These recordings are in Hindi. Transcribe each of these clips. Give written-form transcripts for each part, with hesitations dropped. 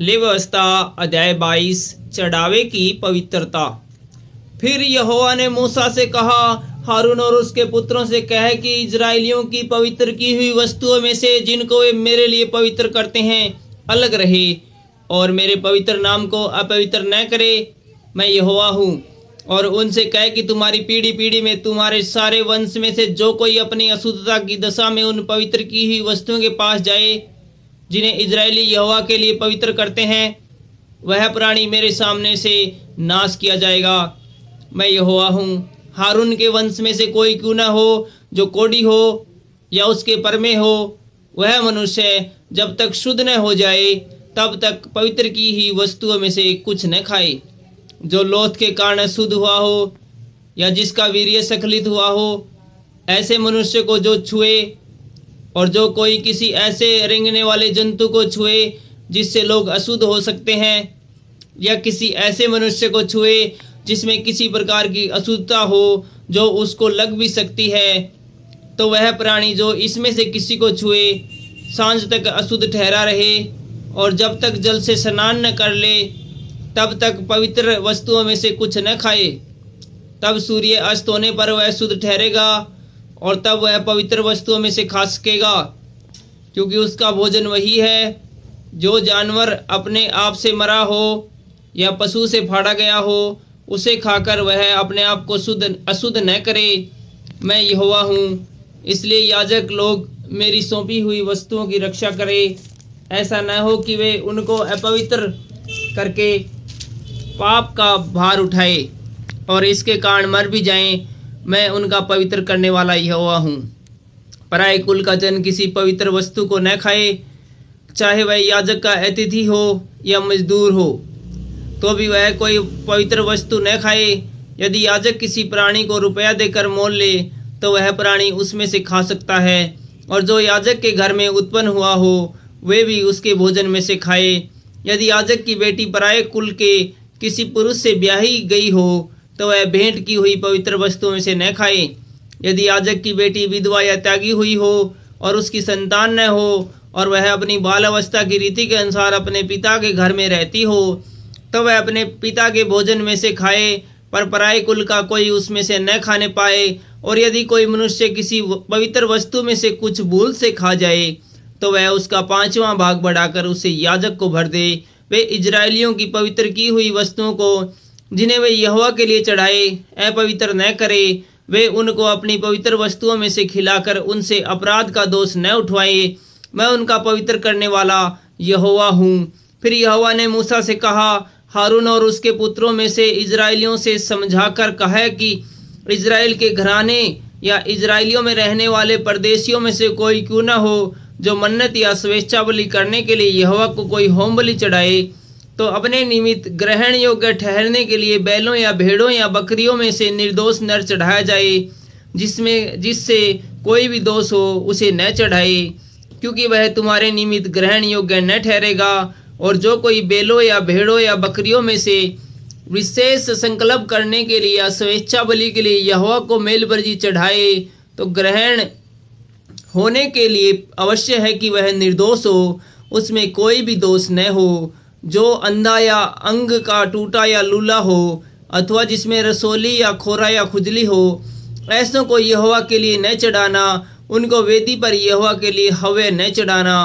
लेव्यवस्था अध्याय 22 चढ़ावे की पवित्रता। फिर यहोवा ने मूसा से कहा, हारून और उसके पुत्रों से कह कि इजराइलियों की पवित्र की हुई वस्तुओं में से जिनको वे मेरे लिए पवित्र करते हैं अलग रहे और मेरे पवित्र नाम को अपवित्र न करे। मैं यहोवा हूँ। और उनसे कह कि तुम्हारी पीढ़ी पीढ़ी में तुम्हारे सारे वंश में से जो कोई अपनी अशुद्धता की दशा में उन पवित्र की हुई वस्तुओं के पास जाए जिन्हें इजरायली यहोवा के लिए पवित्र करते हैं, वह प्राणी मेरे सामने से नाश किया जाएगा। मैं यहोवा हूँ। हारून के वंश में से कोई क्यों न हो जो कोढ़ी हो या उसके पर में हो, वह मनुष्य जब तक शुद्ध न हो जाए तब तक पवित्र की ही वस्तुओं में से कुछ न खाए। जो लोथ के कारण शुद्ध हुआ हो या जिसका वीर्य स्खलित हुआ हो, ऐसे मनुष्य को जो छुए, और जो कोई किसी ऐसे रेंगने वाले जंतु को छुए जिससे लोग अशुद्ध हो सकते हैं, या किसी ऐसे मनुष्य को छुए जिसमें किसी प्रकार की अशुद्धता हो जो उसको लग भी सकती है, तो वह प्राणी जो इसमें से किसी को छुए सांझ तक अशुद्ध ठहरा रहे, और जब तक जल से स्नान न कर ले तब तक पवित्र वस्तुओं में से कुछ न खाए। तब सूर्य अस्त होने पर वह शुद्ध ठहरेगा और तब वह पवित्र वस्तुओं में से खा सकेगा, क्योंकि उसका भोजन वही है जो जानवर अपने आप से मरा हो या पशु से फाड़ा गया हो, उसे खाकर वह अपने आप को अशुद्ध न करे। मैं यहोवा हूँ। इसलिए याजक लोग मेरी सौंपी हुई वस्तुओं की रक्षा करें। ऐसा न हो कि वे उनको अपवित्र करके पाप का भार उठाए और इसके कारण मर भी जाएं। मैं उनका पवित्र करने वाला यहोवा हूँ। पराये कुल का जन किसी पवित्र वस्तु को न खाए, चाहे वह याजक का अतिथि हो या मजदूर हो, तो भी वह कोई पवित्र वस्तु न खाए। यदि याजक किसी प्राणी को रुपया देकर मोल ले तो वह प्राणी उसमें से खा सकता है, और जो याजक के घर में उत्पन्न हुआ हो वे भी उसके भोजन में से खाए। यदि याजक की बेटी पराये कुल के किसी पुरुष से ब्याही गई हो तो वह भेंट की हुई पवित्र वस्तुओं में से न खाए। यदि याजक की बेटी विधवा या त्यागी हुई हो और उसकी संतान न हो और वह अपनी बाल अवस्था की रीति के अनुसार अपने पिता के घर में रहती हो, तो वह अपने पिता के भोजन में से खाए, पर पराये कुल का कोई उसमें से न खाने पाए। और यदि कोई मनुष्य किसी पवित्र वस्तु में से कुछ भूल से खा जाए तो वह उसका 5वां भाग बढ़ाकर उसे याजक को भर दे। वे इजरायलियों की पवित्र की हुई वस्तुओं को जिन्हें वे यहोवा के लिए चढ़ाए अपवित्र न करे। वे उनको अपनी पवित्र वस्तुओं में से खिलाकर उनसे अपराध का दोष न उठवाए। मैं उनका पवित्र करने वाला यहोवा हूँ। फिर यहोवा ने मूसा से कहा, हारून और उसके पुत्रों में से इजरायलियों से समझाकर कहा कि इजराइल के घराने या इजराइलियों में रहने वाले परदेशियों में से कोई क्यों न हो जो मन्नत या स्वेच्छा बलि करने के लिए यहोवा को कोई होम बलि चढ़ाए, तो अपने निमित्त ग्रहण योग्य ठहरने के लिए बैलों या भेड़ों या बकरियों में से निर्दोष नर चढ़ाया जाए, जिससे कोई भी दोष हो उसे न चढ़ाए, क्योंकि वह तुम्हारे निमित्त ग्रहण योग्य न ठहरेगा। और जो कोई बैलों या भेड़ों या बकरियों में से विशेष संकल्प करने के लिए या स्वेच्छा बलि के लिए यहोवा को मेल बलि चढ़ाए, तो ग्रहण होने के लिए अवश्य है कि वह निर्दोष हो, उसमें कोई भी दोष न हो। जो अंधा या अंग का टूटा या लूला हो, अथवा जिसमें रसोली या खोरा या खुजली हो, ऐसों को यहोवा के लिए न चढ़ाना। उनको वेदी पर यहोवा के लिए हव्य न चढ़ाना।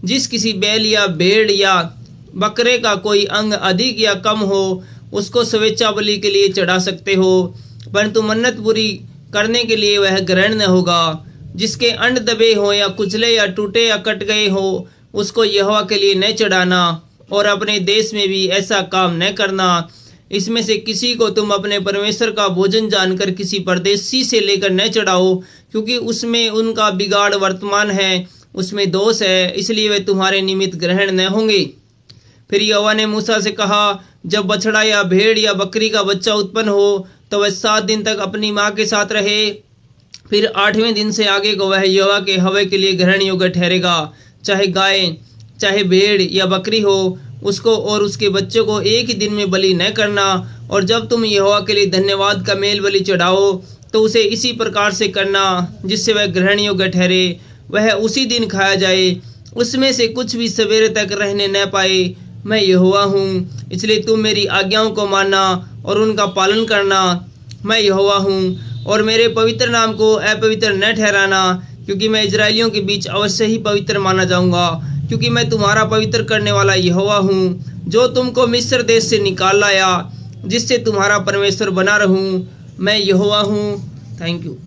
जिस किसी बैल या भेड़ या बकरे का कोई अंग अधिक या कम हो उसको स्वेच्छा बलि के लिए चढ़ा सकते हो, परंतु मन्नत पूरी करने के लिए वह ग्रहण न होगा। जिसके अंड दबे हो या कुचले या टूटे या कट गए हो उसको यहोवा के लिए न चढ़ाना, और अपने देश में भी ऐसा काम न करना। इसमें से किसी को तुम अपने परमेश्वर का भोजन जानकर किसी परदेशी से लेकर न चढ़ाओ, क्योंकि उसमें उनका बिगाड़ वर्तमान है, उसमें दोष है, इसलिए वे तुम्हारे निमित्त ग्रहण न होंगे। फिर यहोवा ने मूसा से कहा, जब बछड़ा या भेड़ या बकरी का बच्चा उत्पन्न हो तो वह 7 दिन तक अपनी माँ के साथ रहे। फिर 8वें दिन से आगे को वह यहोवा के हव्य के लिए ग्रहण योग्य ठहरेगा। चाहे गाय चाहे भेड़ या बकरी हो, उसको और उसके बच्चों को एक ही दिन में बलि न करना। और जब तुम यहोवा के लिए धन्यवाद का मेल बलि चढ़ाओ तो उसे इसी प्रकार से करना जिससे वह ग्रहण योग्य ठहरे। वह उसी दिन खाया जाए, उसमें से कुछ भी सवेरे तक रहने न पाए। मैं यहोवा हूँ, इसलिए तुम मेरी आज्ञाओं को मानना और उनका पालन करना। मैं यहोवा हूँ और मेरे पवित्र नाम को अपवित्र न ठहराना, क्योंकि मैं इजरायलियों के बीच अवश्य ही पवित्र माना जाऊँगा, क्योंकि मैं तुम्हारा पवित्र करने वाला यहोवा हूँ, जो तुमको मिस्र देश से निकाल लाया, जिससे तुम्हारा परमेश्वर बना रहूँ। मैं यहोवा हूँ। Thank you.